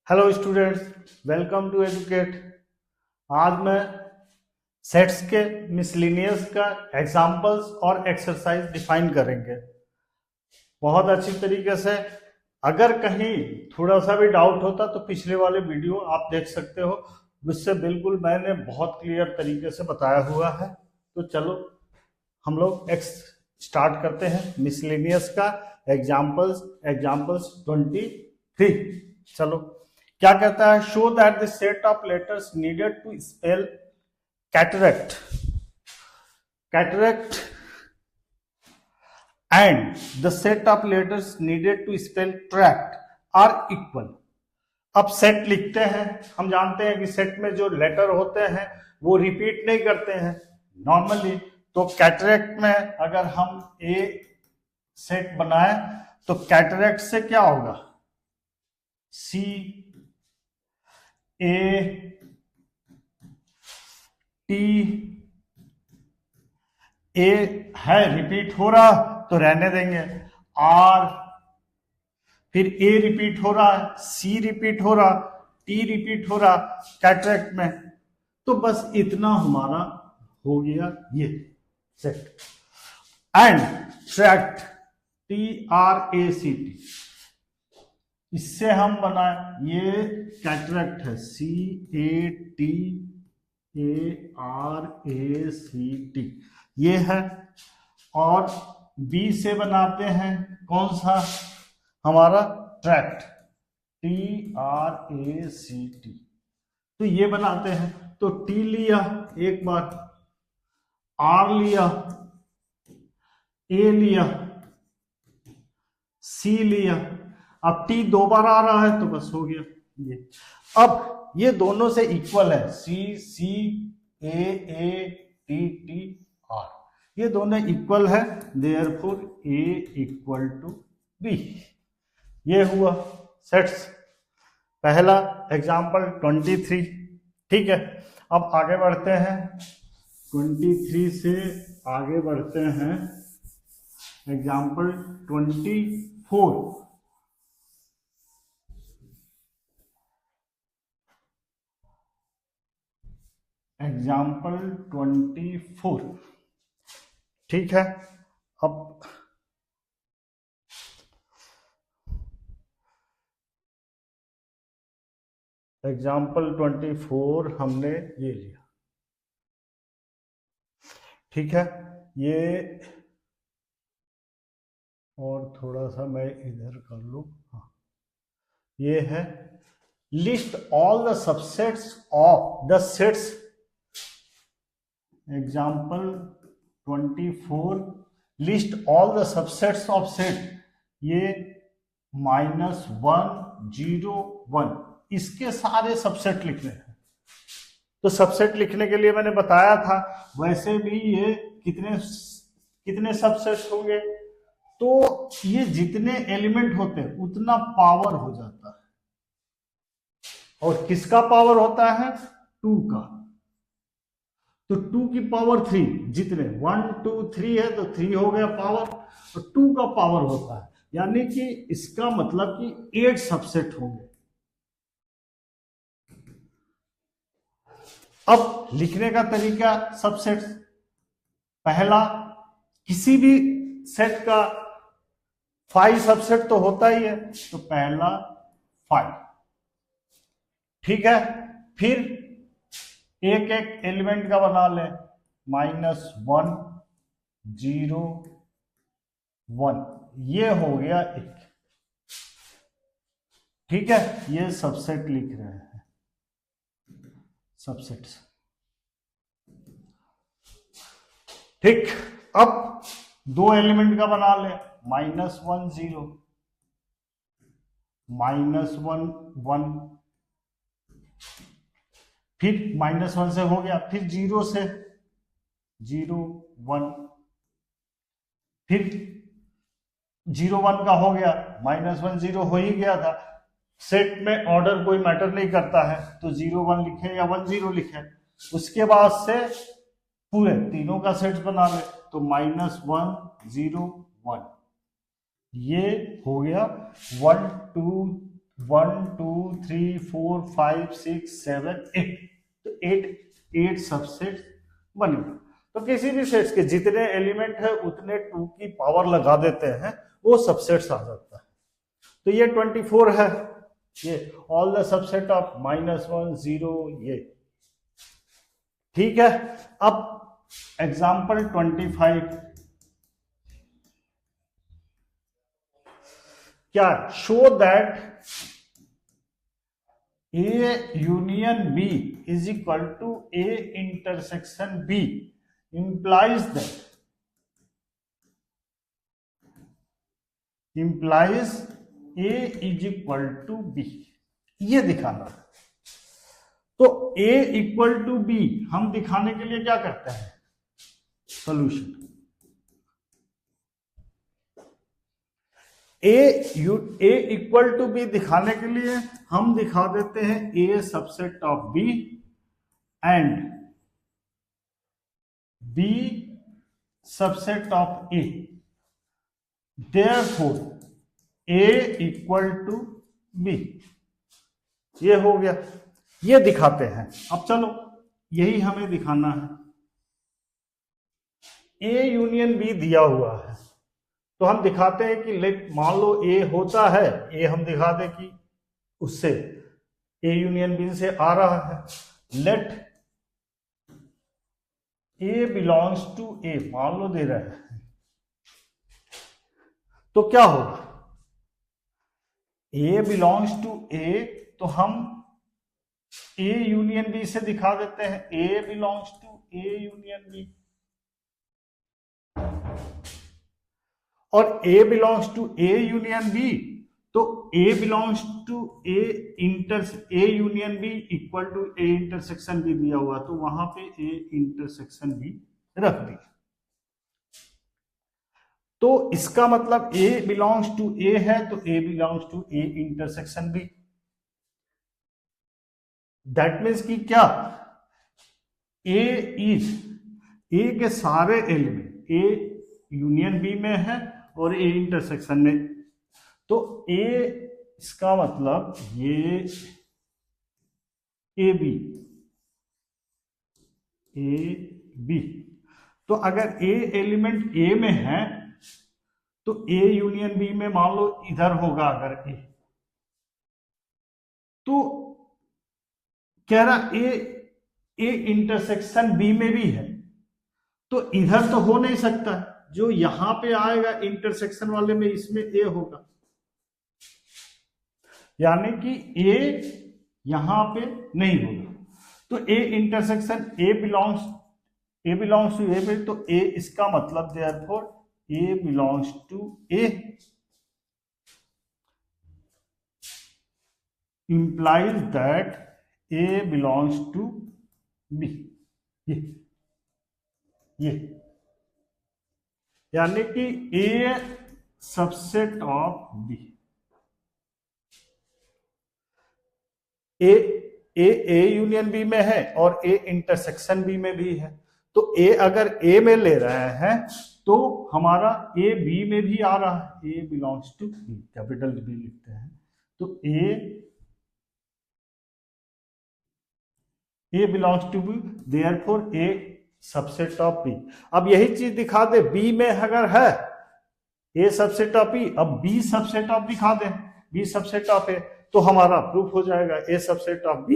Hello students, welcome to Educate. आज मैं sets के मिसलिनियस का एग्जांपल्स और एक्सरसाइज डिफाइन करेंगे बहुत अच्छी तरीके से। अगर कहीं थोड़ा सा भी डाउट होता तो पिछले वाले वीडियो आप देख सकते हो, उससे बिल्कुल मैंने बहुत क्लियर तरीके से बताया हुआ है। तो चलो हम लोग स्टार्ट करते हैं मिसलिनियस का एग्जांपल्स 23। चलो, क्या कहता है? Show that the set of letters needed to spell cataract and the set of letters needed to spell tract are equal. अब सेट लिखते हैं, हम जानते हैं कि सेट में जो लेटर होते हैं वो रिपीट नहीं करते हैं नॉर्मली। तो कैटरेक्ट में अगर हम ए सेट बनाए तो कैटरेक्ट से क्या होगा? सी ए टी ए है, रिपीट हो रहा तो रहने देंगे। आर, फिर ए रिपीट हो रहा है, सी रिपीट हो रहा, टी रिपीट हो रहा कैटरेक्ट में। तो बस इतना हमारा हो गया ये सेट। एंड ट्रैक्ट TRACT, इससे हम बनाए, ये कैटरेक्ट है CATARACT, ये है। और बी से बनाते हैं कौन सा? हमारा ट्रैक्ट TRACT। तो ये बनाते हैं, तो टी लिया एक बार, आर लिया, ए लिया, सी लिया, अब टी दो बार आ रहा है तो बस हो गया ये। अब ये दोनों से इक्वल है, C A TTR, ये दोनों इक्वल है, therefore A equal to B। ये हुआ सेट्स पहला एग्जाम्पल 23। ठीक है, अब आगे बढ़ते हैं, 23 से आगे बढ़ते हैं एग्जाम्पल 24। एग्जाम्पल 24, ठीक है। अब एग्जाम्पल 24 हमने ये लिया, ठीक है। ये और थोड़ा सा मैं इधर कर लूं, हाँ, ये है list all the subsets of the sets. Example 24, list all the subsets of set, ये -1 0 1, इसके सारे सबसेट लिखने हैं। तो सबसेट लिखने के लिए मैंने बताया था, वैसे भी ये कितने सबसेट होंगे, तो ये जितने एलिमेंट होते हैं उतना पावर हो जाता है। और किसका पावर होता है? 2 का। तो 2 की पावर 3, जितने 1 2 3 है तो 3 हो गया पावर, और 2 का पावर होता है, यानी कि इसका मतलब कि 8 सबसेट होंगे। अब लिखने का तरीका सबसेट, पहला, किसी भी सेट का 5 सबसेट तो होता ही है, तो पहला 5, ठीक है। फिर एक एक एलिमेंट का बना ले, -1 0 1, ये हो गया एक, ठीक है। ये सबसेट लिख रहे हैं, सबसेट्स, ठीक। अब 2 एलिमेंट का बना ले, -1 0 -1 1, फिर -1 से हो गया, फिर 0 से 0 1, फिर 0 1 का हो गया, -1 0 हो ही गया था। सेट में ऑर्डर कोई मैटर नहीं करता है, तो 0 1 लिखे या 1 0 लिखे। उसके बाद से पूरे तीनों का सेट बना ले, तो -1 0 1, ये हो गया 1 2 1 2 3 4 5 6 7 8, तो 8 सबसेट बने। तो किसी भी सेट्स के जितने एलिमेंट है उतने 2 की पावर लगा देते हैं, वो सबसेट्स आ जाता है। तो ये 24 है, ये ऑल द सबसेट ऑफ -1 0 ये ठीक है। अब एग्जाम्पल 25 क्या, show that A union B is equal to A intersection B implies A is equal to B, ये दिखाना है। तो A इक्वल टू B हम दिखाने के लिए क्या करते हैं, solution A equal to B दिखाने के लिए हम दिखा देते हैं A subset of B and B subset of A, therefore A equal to B, ये हो गया, ये दिखाते हैं। अब चलो यही हमें दिखाना है। A यूनियन B दिया हुआ है, तो हम दिखाते हैं कि लेट मान लो A होता है, A हम दिखा दें कि उससे A यूनियन B से आ रहा है। Let A belongs to A मान लो दे रहा है, तो क्या होगा, A बिलोंग्स टू A, तो हम A यूनियन B से दिखा देते हैं A belongs to A union B, और A belongs to A union B, तो A belongs to A union B equal to A intersection B दिया हुआ, तो वहां पे A इंटरसेक्शन B रख दिया। तो इसका मतलब A बिलोंग्स टू A है, तो A belongs to A intersection B। That means कि क्या, A के सारे एलिमेंट A यूनियन B में है और A इंटरसेक्शन में, तो A इसका मतलब ये AB तो अगर A एलिमेंट A में है तो A यूनियन B में मान लो इधर होगा अगर A, तो कह रहा A इंटरसेक्शन B में भी है, तो इधर तो हो नहीं सकता, जो यहां पे आएगा इंटरसेक्शन वाले में इसमें A होगा, यानी कि A यहां पे नहीं होगा। तो A intersection A belongs to A पे, तो A इसका मतलब therefore A belongs to A implies that A belongs to B, ये यानी कि A subset of B, A union B में है और A इंटरसेक्शन B में भी है, तो A अगर A में ले रहे हैं तो हमारा A B में भी आ रहा है, A belongs to B, capital B लिखते हैं, तो A belongs to B, therefore A subset of B। अब यही चीज दिखा दे B में अगर है A सबसेट ऑफ B, अब B सबसेट ऑफ दिखा दे B सबसेट ऑफ A, तो हमारा प्रूफ हो जाएगा A subset of B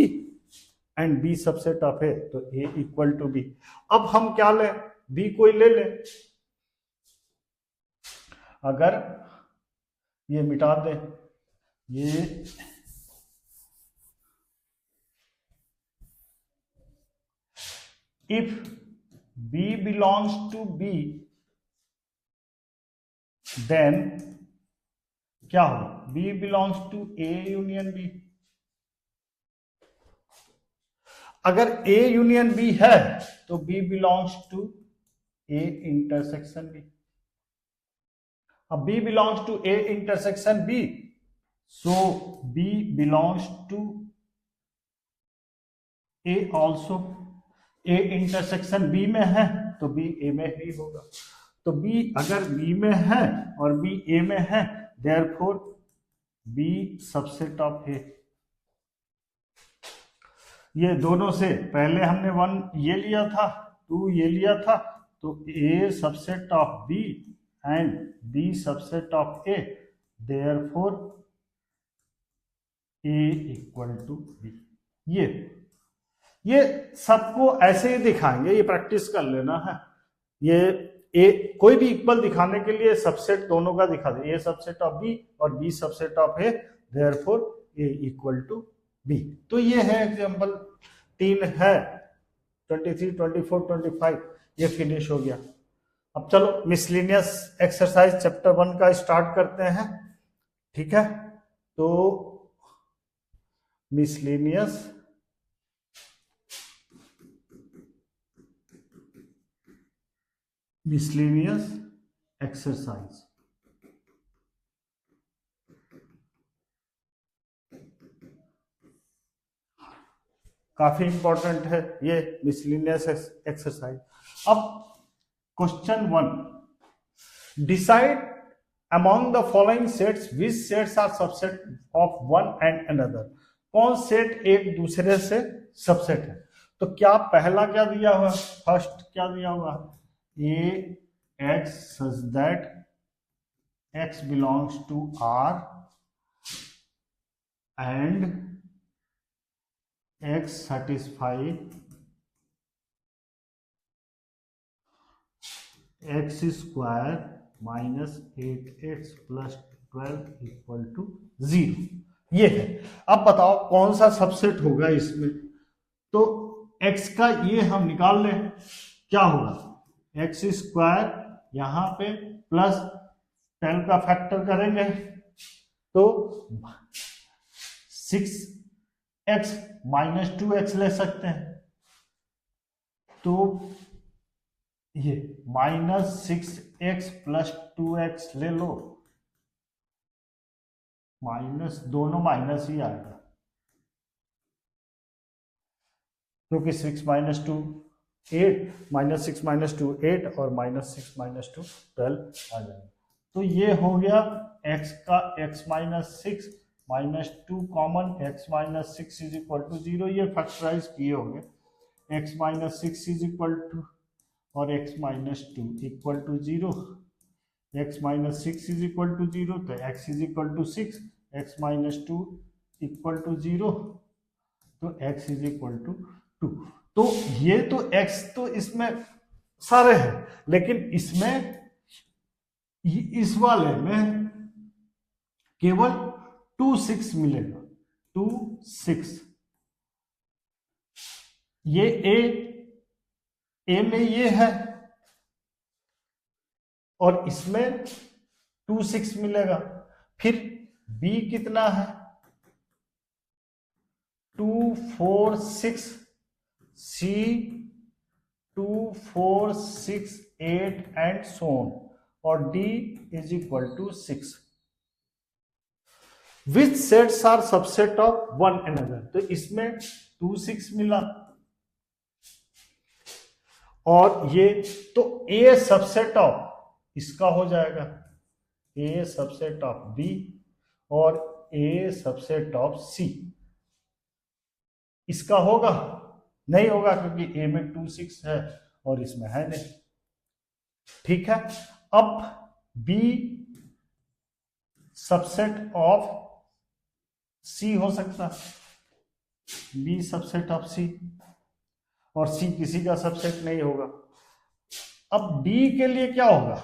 and B subset of A, तो A इक्वल टू B। अब हम क्या ले, B कोई ले ले, अगर ये मिटा दे, ये if B belongs to B, then क्या हो, B belongs to A union B। अगर A यूनियन B है तो B belongs to A intersection B। अब B belongs to A intersection B, so B belongs to A also। A intersection B में है तो B A में ही होगा, तो B अगर B में है और B A में है, therefore बी सबसेट ऑफ ए। ये दोनों से पहले हमने 1 ये लिया था, 2 ये लिया था, तो A subset of B and B subset of A, therefore A equal to B. ये सबको ऐसे ही दिखाएंगे, ये प्रैक्टिस कर लेना है। ये ए कोई भी इक्वल दिखाने के लिए सबसेट दोनों का दिखा दे, ए सबसेट ऑफ बी और B subset of A, therefore A equal to B. तो ये है एग्जांपल 3 है, 23, 24, 25 ये फिनिश हो गया। अब चलो मिसलिनियस एक्सरसाइज चैप्टर 1 का स्टार्ट करते हैं। ठीक है, तो मिसलिनियस एक्सरसाइज। काफी इंपॉर्टेंट है ये मिसलिनियस एक्सरसाइज। अब question 1, decide among the following sets which sets are subset of one and another. कौन सेट एक दूसरे से सबसेट है? तो क्या पहला क्या दिया हुआ, फर्स्ट क्या दिया हुआ, A x such that x belongs to R and x satisfy x square minus 8x plus 12 equal to 0। ये है। अब बताओ कौन सा सबसेट होगा इसमें? तो x का ये हम निकाल लें, क्या होगा, x स्क्वायर यहां पे प्लस 10 का फैक्टर करेंगे तो 6x माइनस 2x ले सकते हैं, तो ये माइनस 6x प्लस 2x ले लो, माइनस दोनों माइनस ही आएगा क्योंकि 6 माइनस 2 8, माइनस 6 माइनस 2 8 और माइनस 6 माइनस 2 12 आ जाएगा। तो ये हो गया x का x minus 6 minus 2 common, x minus 6 is equal to 0, ये फैक्टराइज किए होंगे, x minus 6 is equal to और x minus 2 equal to 0, x minus 6 is equal to 0 तो x is equal to 6, x minus 2 equal to 0 तो x is equal to 2। तो ये तो x तो इसमें सारे हैं, लेकिन इसमें इस वाले में केवल 2 6 मिलेगा, 2 6। ये ए में ये है और इसमें 2 6 मिलेगा। फिर बी कितना है, 2 4 6, सी 2 4 6 8 एंड सो ऑन, और D is equal to 6। Which sets are subset of one another, तो इसमें 2 6 मिला और ये तो ए सबसेट ऑफ इसका हो जाएगा, ए सबसेट ऑफ बी और ए सबसेट ऑफ सी। इसका होगा नहीं होगा क्योंकि ए में 2 6 है और इसमें है नहीं। ठीक है, अब बी सबसेट ऑफ सी हो सकता, बी सबसेट ऑफ सी, और सी किसी का सबसेट नहीं होगा। अब डी के लिए क्या होगा,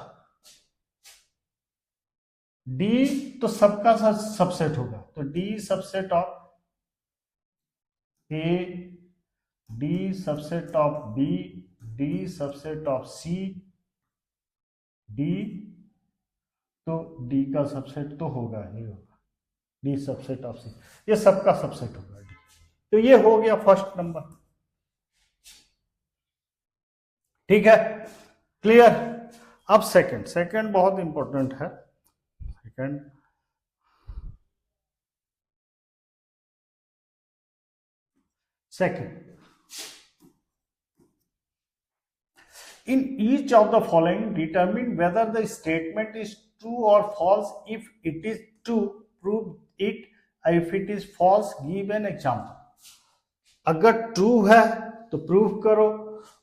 डी तो सबका सबसेट होगा, तो D subset of A, D subset of B, D subset of C, D तो डी का सबसेट तो होगा ही होगा, डी सबसेट ऑफ सी, ये सबका सबसेट होगा डी। तो ये हो गया फर्स्ट नंबर। ठीक है, क्लियर। अब सेकंड बहुत इंपॉर्टेंट है। Second, in each of the following determine whether the statement is true or false. If it is true, prove it, if it is false give an example. अगर true है तो prove करो,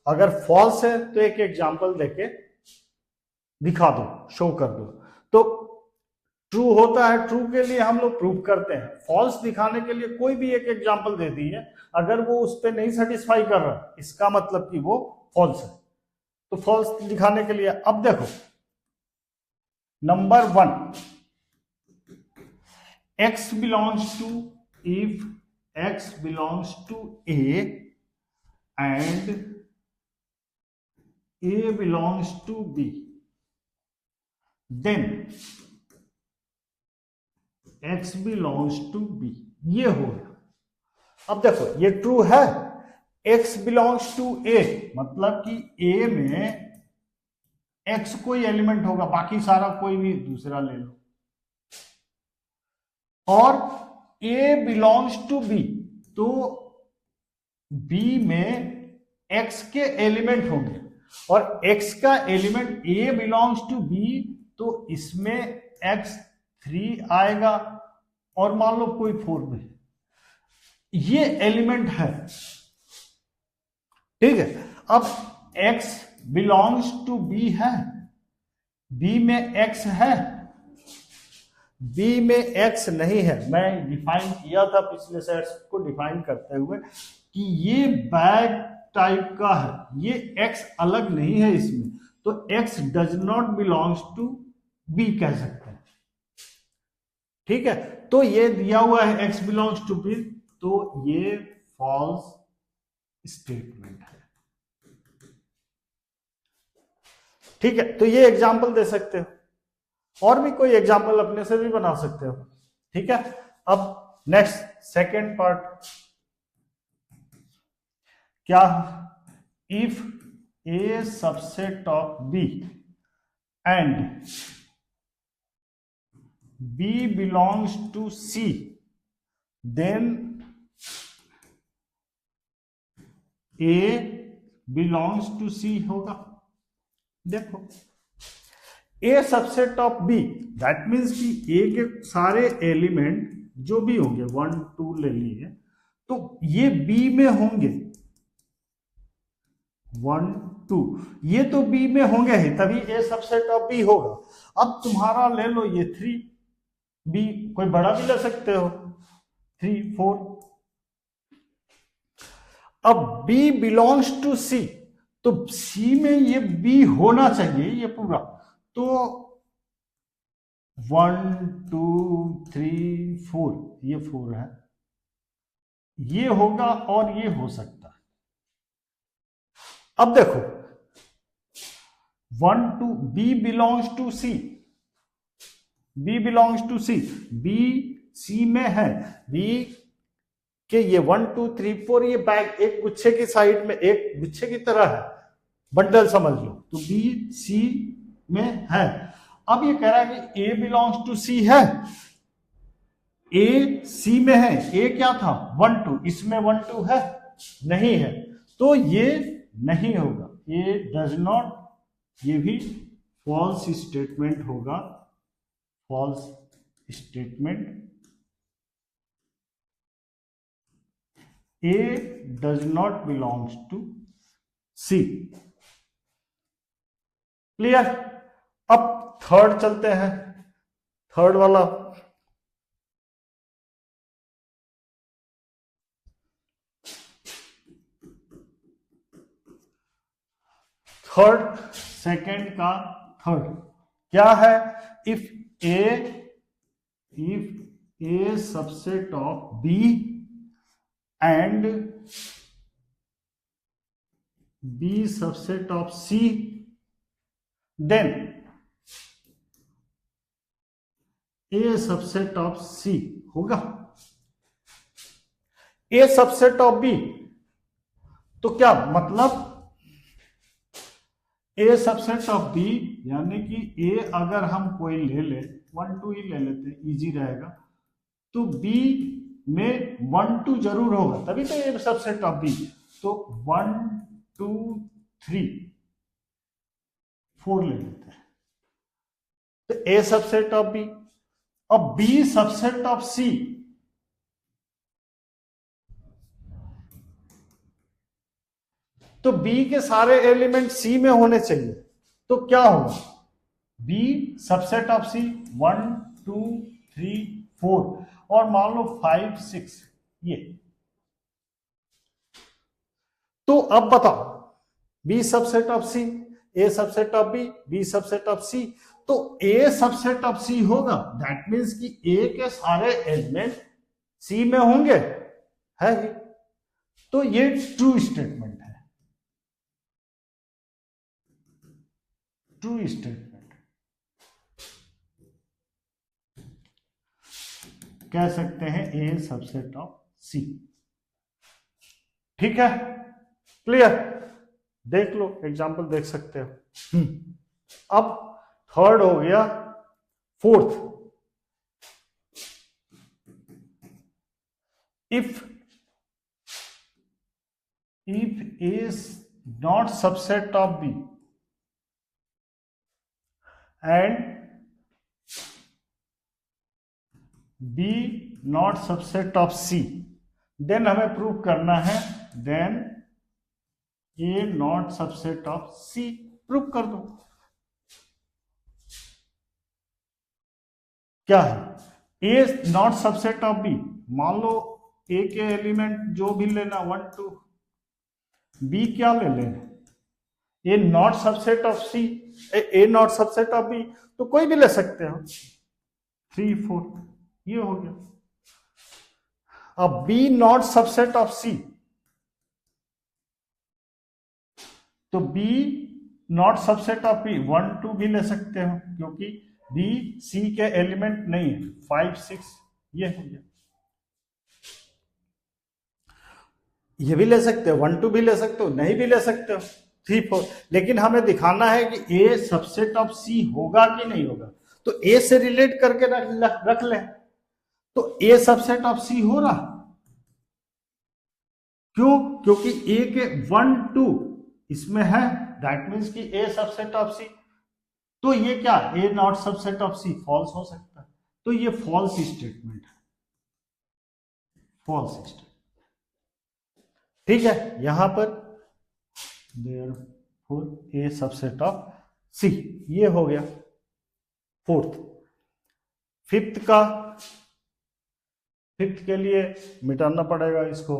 अगर false है तो एक example देके दिखा दो, शो कर दो। तो ट्रू होता है, ट्रू के लिए हम लोग प्रूव करते हैं, फॉल्स दिखाने के लिए कोई भी एक एग्जाम्पल दे दी है, अगर वो उस पर नहीं सेटिस्फाई कर रहा इसका मतलब कि वो फॉल्स है। तो फॉल्स दिखाने के लिए अब देखो number 1, x belongs to, if x belongs to a and a belongs to b, then x belongs to b, ये हो गया। अब देखो ये ट्रू है, x belongs to a मतलब कि a में x कोई एलिमेंट होगा, बाकी सारा कोई भी दूसरा ले लो, और a belongs to b तो b में x के एलिमेंट होंगे, और x का element a belongs to b तो इसमें x 3 आएगा, और मान लो कोई 4 में, ये एलिमेंट है, ठीक है। अब x बिलोंग्स टू b है, b में x है, b में x नहीं है। मैं डिफाइन किया था पिछले सेट्स को डिफाइन करते हुए कि ये बैग टाइप का है, ये x अलग नहीं है इसमें, तो x does not belongs to b कह सकते हैं, ठीक है। तो ये दिया हुआ है x बिलोंग्स टू b, तो ये फॉल्स स्टेटमेंट है, ठीक है। तो ये एग्जाम्पल दे सकते हो, और भी कोई एग्जाम्पल अपने से भी बना सकते हो, ठीक है। अब नेक्स्ट सेकेंड पार्ट क्या, if A subset of B and B belongs to C then A belongs to C होगा। देखो A subset of B that means कि ए के सारे एलिमेंट जो भी होंगे 1 2 ले लिए, तो ये बी में होंगे, 1 2 ये तो बी में होंगे ही, तभी ए सबसेट ऑफ बी होगा। अब तुम्हारा ले लो ये 3 बी, कोई बड़ा भी ले सकते हो, 3 4। अब बी बिलोंग्स टू सी, तो सी में ये बी होना चाहिए ये पूरा, तो 1 2 3 4 ये 4 है, ये होगा और ये हो सकता है। अब देखो 1 2 B belongs to C, B belongs to C, B C में है, बी के ये 1 2 3 4 ये बैग एक गुच्छे की साइड में एक गुच्छे की तरह है, बंडल समझ लो, तो बी सी में है। अब ये कह रहा है कि ए बिलोंग्स टू सी है, ए सी में है, ए क्या था 1 2, इसमें 1 2 है नहीं है, तो ये नहीं होगा, ये डज नॉट, ये भी फॉल्स स्टेटमेंट होगा, false statement. A does not belongs to C, clear. अब थर्ड चलते हैं, थर्ड वाला, थर्ड सेकेंड का थर्ड क्या है, if A subset of B and B subset of C then A subset of C होगा। A subset of B तो क्या मतलब, ए सबसेट ऑफ बी यानी कि ए अगर हम कोई ले ले 1 2 ही ले लेते हैं, इजी रहेगा, तो बी में 1 2 जरूर होगा, तभी तो ए सबसेट ऑफ बी, तो 1 2 3 4 ले लेते हैं, तो ए सबसेट ऑफ बी, अब बी सबसेट ऑफ सी, तो बी के सारे एलिमेंट सी में होने चाहिए, तो क्या होगा, बी सबसेट ऑफ सी 1 2 3 4 और मान लो 5 6 ये। तो अब बताओ, B subset of C, A subset of B, B subset of C, तो ए सबसेट ऑफ सी होगा, दैट मीन्स कि ए के सारे एलिमेंट सी में होंगे, है ही। तो ये ट्रू स्टेटमेंट है, ट्रू स्टेटमेंट कह सकते हैं ए सबसेट ऑफ सी। ठीक है, क्लियर, देख लो एग्जांपल देख सकते हो। अब थर्ड हो गया, fourth, if A is not subset of B and B not subset of C, then हमें प्रूव करना है, then A not subset of C, prove कर दो। क्या है, A not subset of B, मान लो ए के एलिमेंट जो भी लेना 1 2, बी क्या ले लेना, A not subset of C, A not subset of B, तो कोई भी ले सकते हो, 3 4 ये हो गया। अब B not subset of C, तो B not subset of B 1 2 भी ले सकते हो, क्योंकि बी सी के एलिमेंट नहीं है, 5 6 ये हो गया। ये भी ले सकते हो, 1 2 भी ले सकते हो, नहीं भी ले सकते हो, 3 4, लेकिन हमें दिखाना है कि ए सबसेट ऑफ सी होगा कि नहीं होगा, तो ए से रिलेट करके रख ले, तो ए सबसेट ऑफ सी हो रहा, क्यों, क्योंकि ए के 1 2 इसमें है, दैट मीन्स कि ए सबसेट ऑफ सी, तो ये क्या, A not subset of C false हो सकता है, तो ये फॉल्स स्टेटमेंट है, फॉल्स स्टेटमेंट। ठीक है, यहां पर therefore A subset of C, ये हो गया फोर्थ। फिफ्थ का, फिफ्थ के लिए मिटाना पड़ेगा इसको,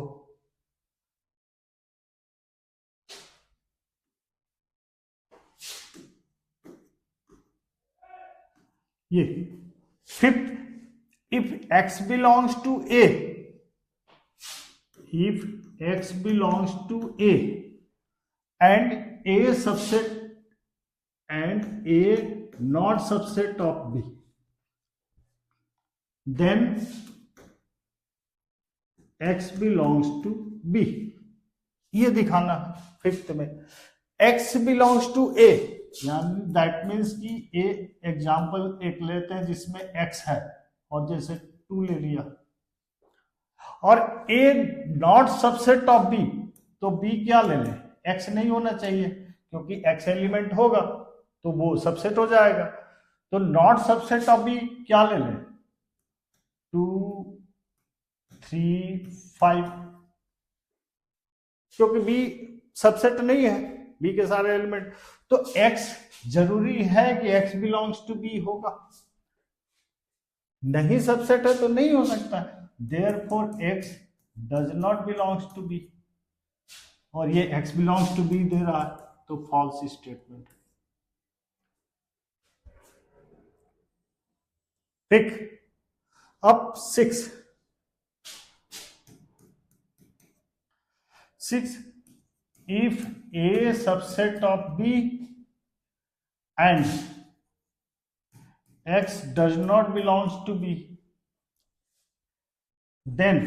ये fifth, if x belongs to A, if x belongs to A and A subset and A not subset of B, then x belongs to B, ये दिखाना फिफ्थ में। x belongs to A यानी दैट मीन्स कि A example एक लेते हैं जिसमें x है और जैसे 2 ले लिया, और A not subset of B, तो B क्या ले लें, X नहीं होना चाहिए, क्योंकि X एलिमेंट होगा तो वो सबसेट हो जाएगा, तो नॉट सबसेट ऑफ B क्या ले लें, 2 3 5, क्योंकि B सबसेट नहीं है, B के सारे एलिमेंट, तो X जरूरी है कि X बिलोंग्स टू B होगा, नहीं सबसेट है तो नहीं हो सकता है, therefore x does not belongs to B, और ये x belongs to B दे रहा है, तो फॉल्स स्टेटमेंट। ठीक, अब 6 if A subset of B and x does not belongs to B, then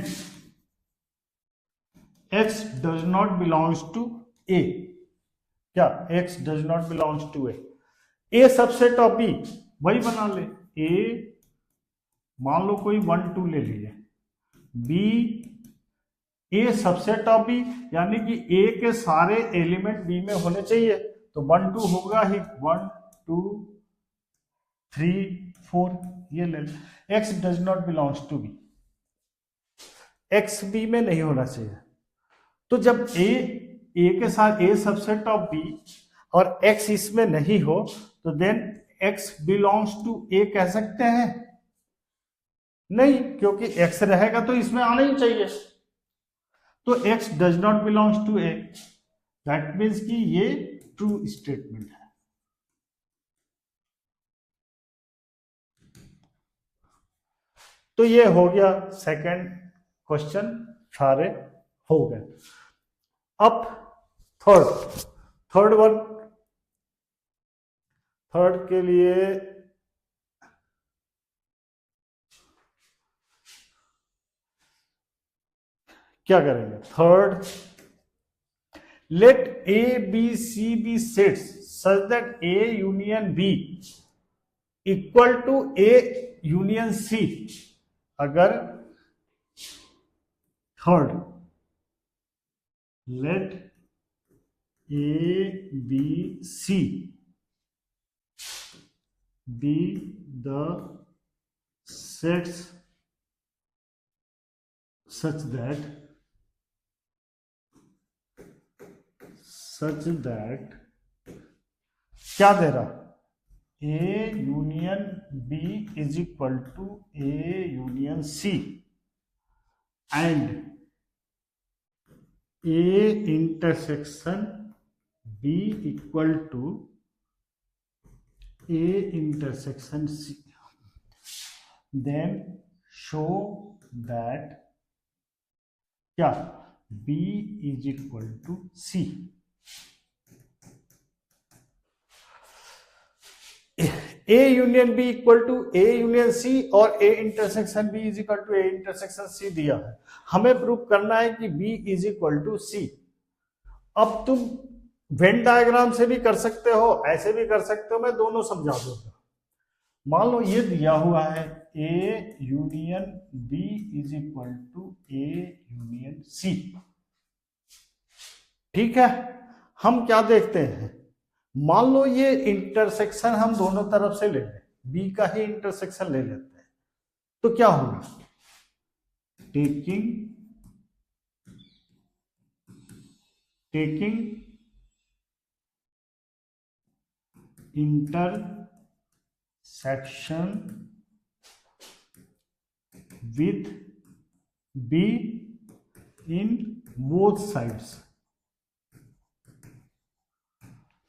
x does not belongs to A, क्या x does not belongs to A subset of B, वही बना ले, A मान लो कोई 1 2 ले लीजिए, B A subset of B यानी कि A के सारे एलिमेंट B में होने चाहिए, तो 1 2 होगा ही, 1 2 3 4 ये ले लें, x does not belongs to B, x B में नहीं होना चाहिए। तो जब ए के साथ ए सबसेट ऑफ बी और एक्स इसमें नहीं हो तो then x belongs to A कह सकते हैं? नहीं, क्योंकि एक्स रहेगा तो इसमें आना ही चाहिए। तो x does not belongs to A, that means कि ये ट्रू स्टेटमेंट है। तो ये हो गया सेकंड क्वेश्चन, सारे हो गए। अब थर्ड वन, थर्ड के लिए क्या करेंगे? Third, let A B C be sets such that A union B equal to A union C. अगर third, let A B C be the sets such that क्या दे रहा? A union B is equal to A union C and A intersection B equal to A intersection C, then show that क्या? B is equal to C. A union B equal to A union सी और A intersection B is equal to A intersection C दिया है। हमें prove करना है कि B is equal to C. अब तुम वेन डायग्राम से भी कर सकते हो, ऐसे भी कर सकते हो, मैं दोनों समझा दूंगा। मान लो ये दिया हुआ है A union B is equal to A union C, ठीक है। हम क्या देखते हैं, मान लो ये इंटरसेक्शन हम दोनों तरफ से ले लें, बी का ही इंटरसेक्शन ले लेते हैं, तो क्या होगा? Taking intersection with B in both sides।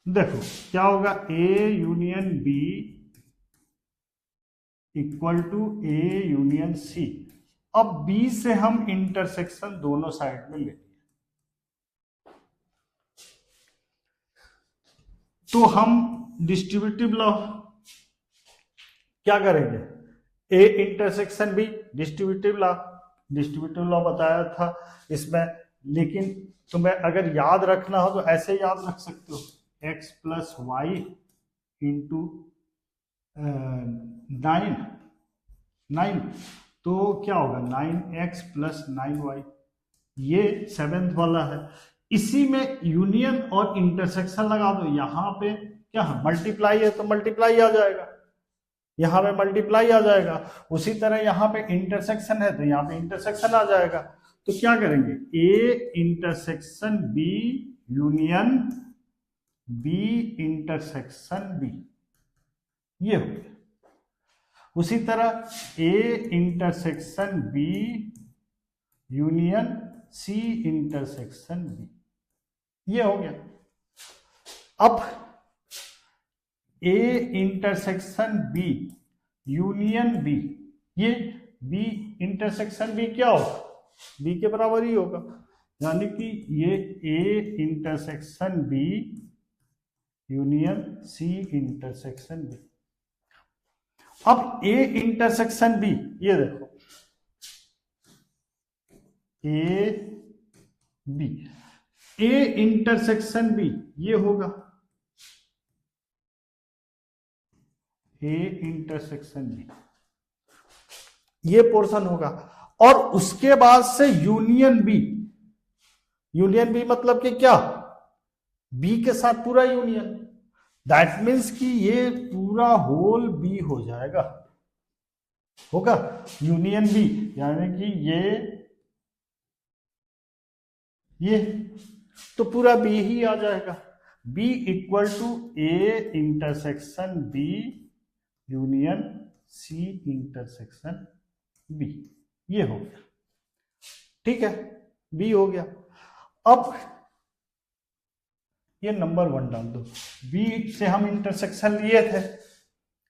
देखो क्या होगा, A union B equal to A union C। अब B से हम इंटरसेक्शन दोनों साइड में लेंगे, तो हम डिस्ट्रीब्यूटिव लॉ क्या करेंगे? A intersection B, distributive law बताया था इसमें। लेकिन तुम्हें अगर याद रखना हो तो ऐसे याद रख सकते हो, x प्लस वाई इंटू 9, तो क्या होगा? 9x प्लस 9y, ये 7th वाला है। इसी में यूनियन और इंटरसेक्शन लगा दो, यहां पे क्या है? मल्टीप्लाई है तो मल्टीप्लाई आ जाएगा, यहां पे मल्टीप्लाई आ जाएगा। उसी तरह यहां पे इंटरसेक्शन है तो यहां पे इंटरसेक्शन आ जाएगा। तो क्या करेंगे? A intersection B union B intersection B, ये हो गया। उसी तरह A intersection B union C intersection B, ये हो गया। अब A intersection B union B, ये बी इंटरसेक्शन बी क्या होगा? बी के बराबर ही होगा, यानी कि ये A intersection B union C intersection B. अब ए इंटरसेक्शन बी, ये देखो A B, A intersection B ये होगा ए इंटरसेक्शन बी, ये पोर्शन होगा। और उसके बाद से यूनियन बी, यूनियन बी मतलब कि क्या? बी के साथ पूरा यूनियन, दैट मीन्स कि ये पूरा होल बी हो जाएगा। होगा यूनियन बी, यानी कि ये तो पूरा बी ही आ जाएगा। B equal to A intersection B union C intersection B, ये हो गया। ठीक है, बी हो गया। अब ये नंबर 1 डाल दो। बी से हम इंटरसेक्शन लिए थे,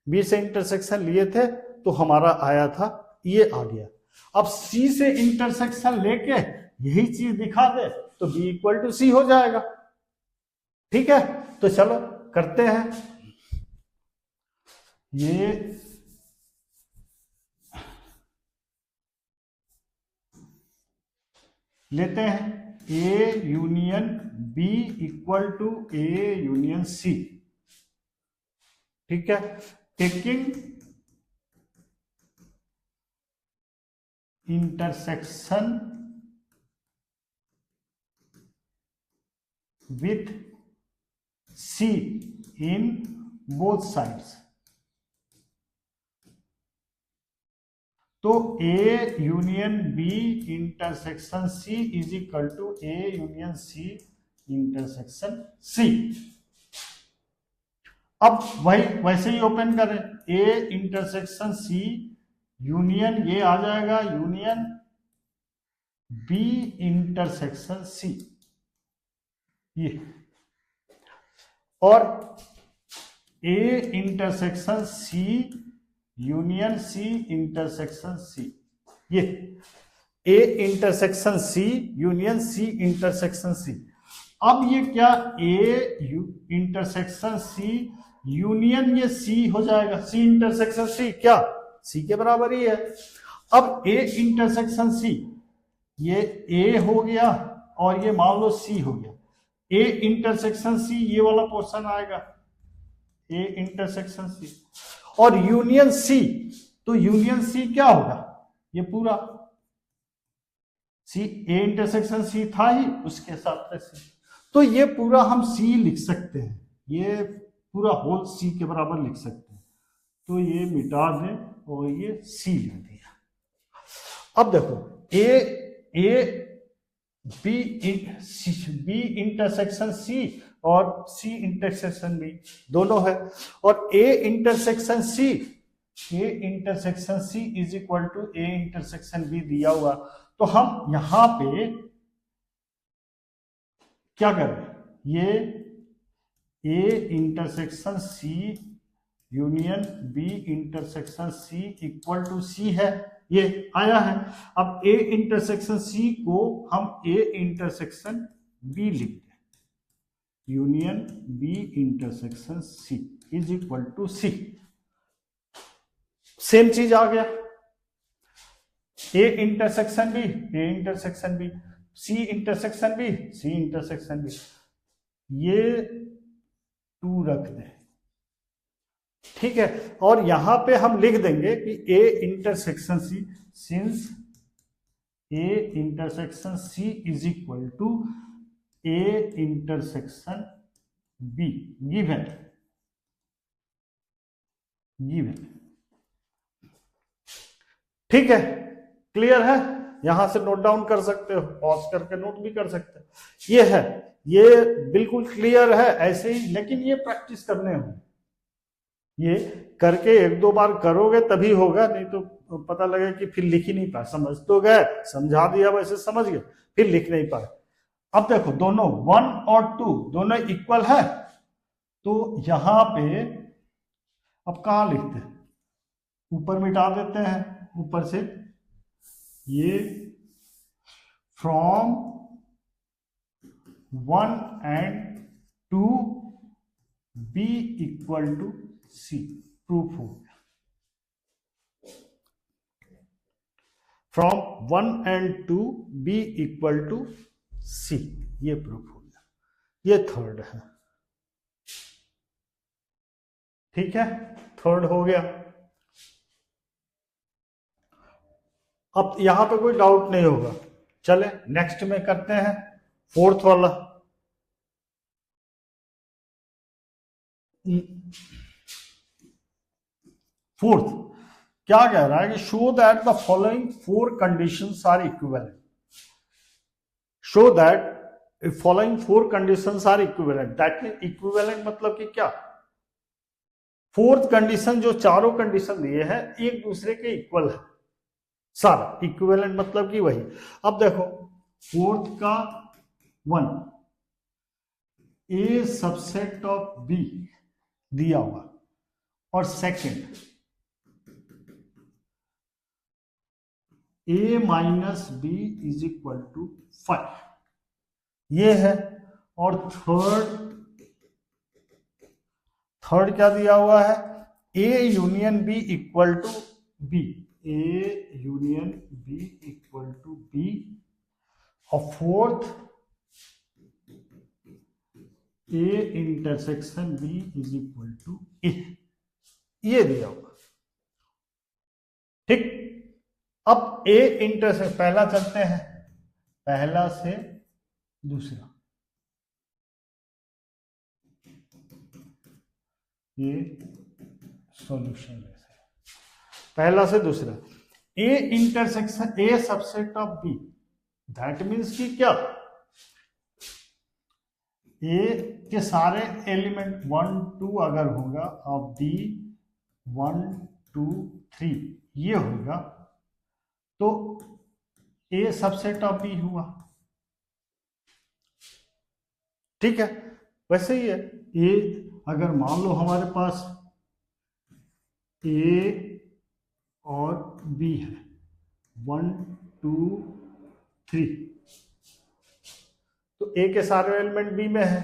बी से इंटरसेक्शन लिए थे तो हमारा आया था, ये आ गया। अब सी से इंटरसेक्शन लेके यही चीज दिखा दे तो बी इक्वल टू सी हो जाएगा। ठीक है, तो चलो करते हैं। ये लेते हैं A union B equal to A union C. ठीक है, taking intersection with C in both sides। तो A union B intersection C is equal to A union C intersection C। अब वही वैसे ही ओपन करें, A इंटरसेक्शन C यूनियन ये आ जाएगा यूनियन B इंटरसेक्शन C, ये। और A intersection C union C intersection C, ये A intersection C union C intersection C। अब ये क्या A इंटरसेक्शन C यूनियन ये C हो जाएगा, C इंटरसेक्शन C क्या C के बराबर ही है। अब A इंटरसेक्शन C ये A हो गया और ये मान लो C हो गया। A इंटरसेक्शन C ये वाला पोर्शन आएगा A इंटरसेक्शन C, और यूनियन C, तो यूनियन C क्या होगा, ये पूरा C A इंटरसेक्शन C था ही, उसके साथ C, तो ये पूरा हम C लिख सकते हैं, ये पूरा होल C के बराबर लिख सकते हैं। तो ये मिटा दें और ये C लिख दिया। अब देखो A बी इंटरसेक्शन सी और सी इंटरसेक्शन बी दोनों है, और A intersection C is equal to A intersection B दिया हुआ। तो हम यहां पे क्या करें, ये A intersection C union B intersection C equal to C है, ये आया है। अब ए इंटरसेक्शन सी को हम ए इंटरसेक्शन बी लिखते हैं, union B intersection C is equal to C. Same चीज आ गया, A intersection B A intersection B, C intersection B C intersection B, ये 2 रख दें। ठीक है, और यहां पे हम लिख देंगे कि A intersection C, since A intersection C is equal to A intersection B given ठीक है, क्लियर है। यहां से नोट डाउन कर सकते हो, पॉज करके नोट भी कर सकते हो। ये है, ये बिल्कुल क्लियर है ऐसे ही, लेकिन ये प्रैक्टिस करने होंगे, ये करके 1-2 बार करोगे तभी होगा, नहीं तो पता लगे कि फिर लिख ही नहीं पाए। समझ तो गए, समझा दिया वैसे समझ गए, फिर लिख नहीं पाए। अब देखो दोनों 1 और 2 दोनों इक्वल है, तो यहां पे अब कहां लिखते हैं, ऊपर मिटा देते हैं, ऊपर से ये from 1 and 2 B equal to C, proof हो गया। From 1 and 2 B equal to C, ये प्रूफ हो गया। ये थर्ड है, ठीक है, थर्ड हो गया। अब यहां पे कोई डाउट नहीं होगा। चले नेक्स्ट में करते हैं फोर्थ वाला। फोर्थ, क्या कह रहा है कि show that the following 4 conditions are equivalent, show that following 4 conditions are equivalent, that mean equivalent मतलब कि क्या, फोर्थ कंडीशन जो चारों कंडीशन दिए हैं एक दूसरे के इक्वल है सारा, इक्विवेलेंट मतलब कि वही। अब देखो फोर्थ का 1 ए सबसेट ऑफ बी दिया हुआ, और second A minus B is equal to 5 ये है, और थर्ड क्या दिया हुआ है, A union B equal to B, A union B equal to B, और fourth A intersection B is equal to A, ये दिया हुआ। ठीक, अब ए इंटरसेक्शन पहला चलते हैं, पहला से दूसरा, ये सॉल्यूशन है, पहला से दूसरा, A intersection A subset of B, that means कि क्या, ए के सारे एलिमेंट 1 2 अगर होगा और बी 1 2 3 ये होगा तो ए सबसेट ऑफ बी हुआ। ठीक है, वैसे ही है, ए अगर मान लो हमारे पास ए और बी है 1 2 3, तो ए के सारे एलिमेंट बी में है,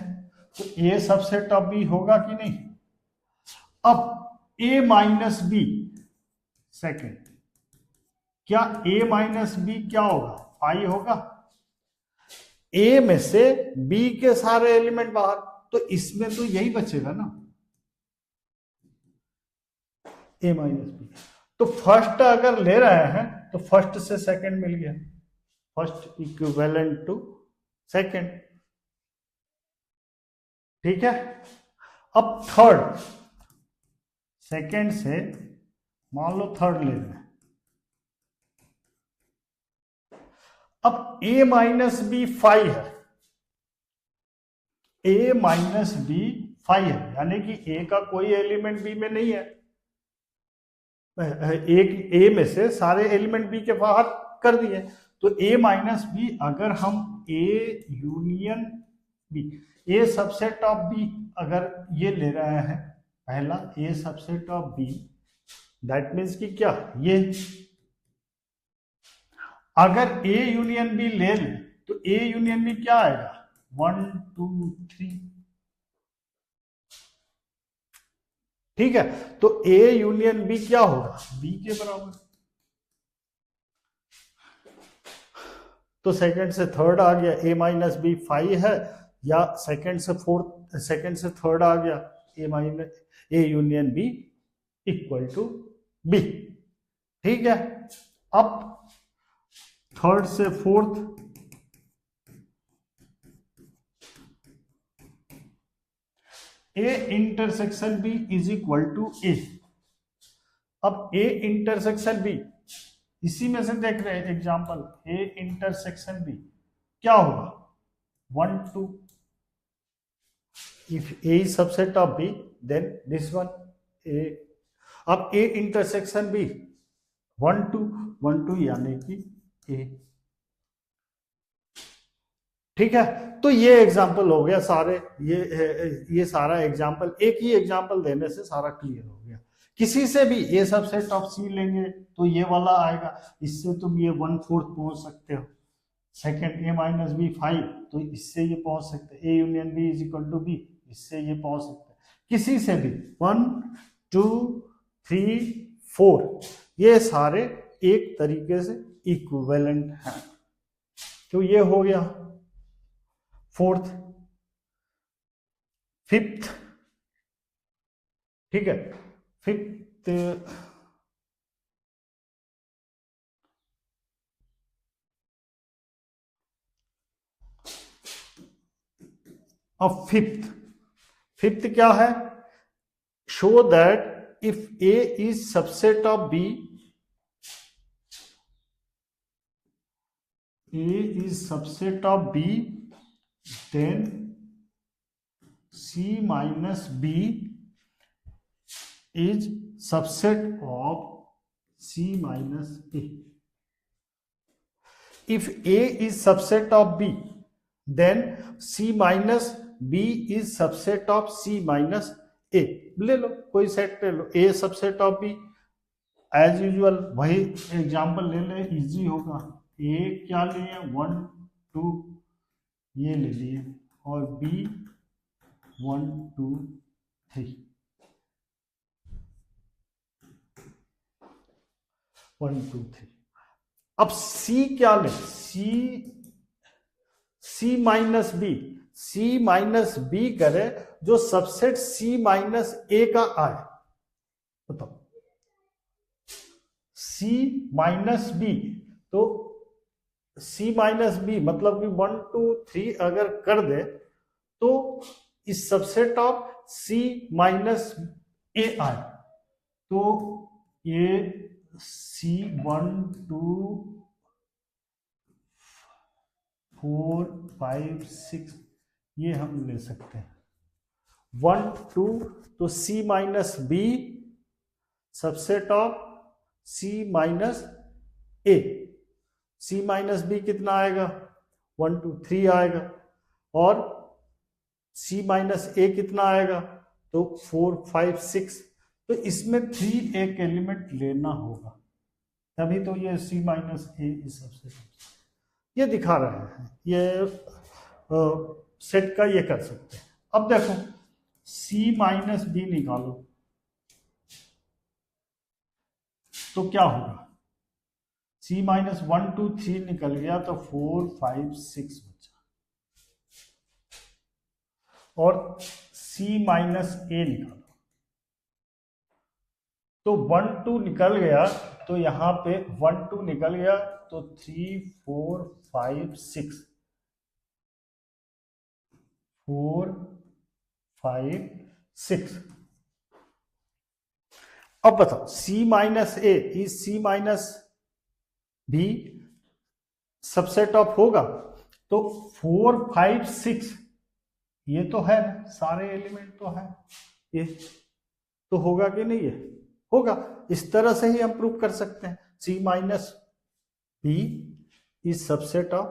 तो ए सबसेट ऑफ बी होगा कि नहीं। अब ए माइनस बी सेकेंड, क्या ए माइनस बी क्या होगा, 5 होगा, ए में से बी के सारे एलिमेंट बाहर, तो इसमें तो यही बचेगा ना, ए माइनस बी। तो फर्स्ट अगर ले रहे हैं तो फर्स्ट से सेकंड मिल गया, फर्स्ट इक्विवेलेंट टू सेकंड। ठीक है, अब थर्ड, सेकंड से मान लो थर्ड ले रहे हैं, अब a माइनस बी 5 है, a माइनस बी 5 है, यानी कि a का कोई एलिमेंट b में नहीं है, एक a में से सारे एलिमेंट b के बाहर कर दिए, तो a माइनस बी अगर हम a union b, a subset of b अगर ये ले रहे हैं, पहला a subset of b, that means कि क्या, ये अगर A यूनियन बी ले लें तो A यूनियन बी क्या आएगा, 1 2 3। ठीक है, तो A यूनियन बी क्या होगा, B के बराबर। तो सेकंड से थर्ड आ गया, A माइनस बी 5 है, या सेकंड से फोर्थ, सेकंड से थर्ड आ गया, A union B equal to B। ठीक है, अब थर्ड से fourth, A intersection B is equal to A. अब ए इंटरसेक्शन बी, इसी में से देख रहे हैं एग्जांपल, ए इंटरसेक्शन बी क्या होगा, 1 2, if A is subset of B then this one A. अब ए इंटरसेक्शन बी 1 2 1 2 यानी कि ए। ठीक है, तो ये एग्जाम्पल हो गया सारे, ये सारा एग्जाम्पल, एक ही एग्जाम्पल देने से सारा क्लियर हो गया। किसी से भी ए सबसेट ऑफ सी लेंगे तो ये वाला आएगा, इससे तुम ये 1/4 पहुंच सकते हो, सेकंड ए माइनस बी 5, तो इससे ये पहुंच सकते हैं, A union B is equal to B, इससे ये पहुंच सकते हैं। किसी से भी 1 2 3 4 ये सारे एक तरीके से इक्विवेलेंट हैं, तो ये हो गया फोर्थ। फिफ्थ, ठीक है, फिफ्थ, अब फिफ्थ क्या है, show that if A is subset of B A is subset of B, then C minus B is subset of C minus A. If A is subset of B, then C minus B is subset of C minus A. ले लो कोई set ले लो, A subset of B, as usual वही example ले ले, easy होगा। A क्या लिए 1 2 ये ले लिए, और B 1 2 3 1 2 3। अब C क्या ले, C minus B, C minus B करे जो सबसेट C माइनस ए का आए। बताओ C माइनस बी, तो C माइनस बी मतलब कि 1 2 3 अगर कर दे तो इस सबसेट ऑफ C माइनस ए आए, तो ये C 1 2 4 5 6 ये हम ले सकते हैं 1 2, तो C minus B subset of C minus A. C minus B कितना आएगा 1 2 3 आएगा, और C माइनस ए कितना आएगा तो 4 5 6। तो इसमें 3 एक एलिमेंट लेना होगा, तभी तो ये C माइनस ए इस सबसे ये दिखा रहे हैं, ये सेट का ये कर सकते हैं। अब देखो C माइनस बी निकालो तो क्या होगा, C माइनस 1 2 3 निकल गया तो 4 5 6 बचा, और C माइनस ए निकालो तो 1 2 निकल गया, तो यहां पे 1 2 निकल गया तो 3 4 5 6 4 5 6। अब बताओ C minus A is C minus भी सबसेट ऑफ होगा, तो 4 5 6 ये तो है, सारे एलिमेंट तो है, ये तो होगा कि नहीं, ये होगा। इस तरह से ही हम प्रूव कर सकते हैं C minus B is subset of,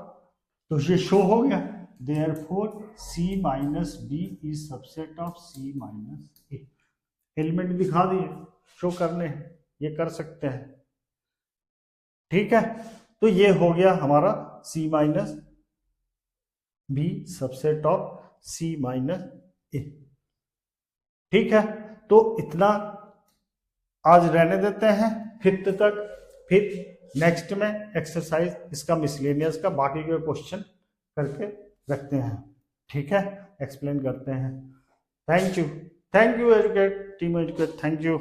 तो ये शो हो गया, therefore C minus B is subset of C minus A. Element दिखा दिए, शो करने हैं, ये कर सकते हैं, ठीक है। तो ये हो गया हमारा C minus B subset of C minus A, ठीक है। तो इतना आज रहने देते हैं 5th तक, फिर नेक्स्ट में एक्सरसाइज इसका मिसलेनियस का बाकी के क्वेश्चन करके रखते हैं, ठीक है, एक्सप्लेन करते हैं। Thank you educate team educate, thank you.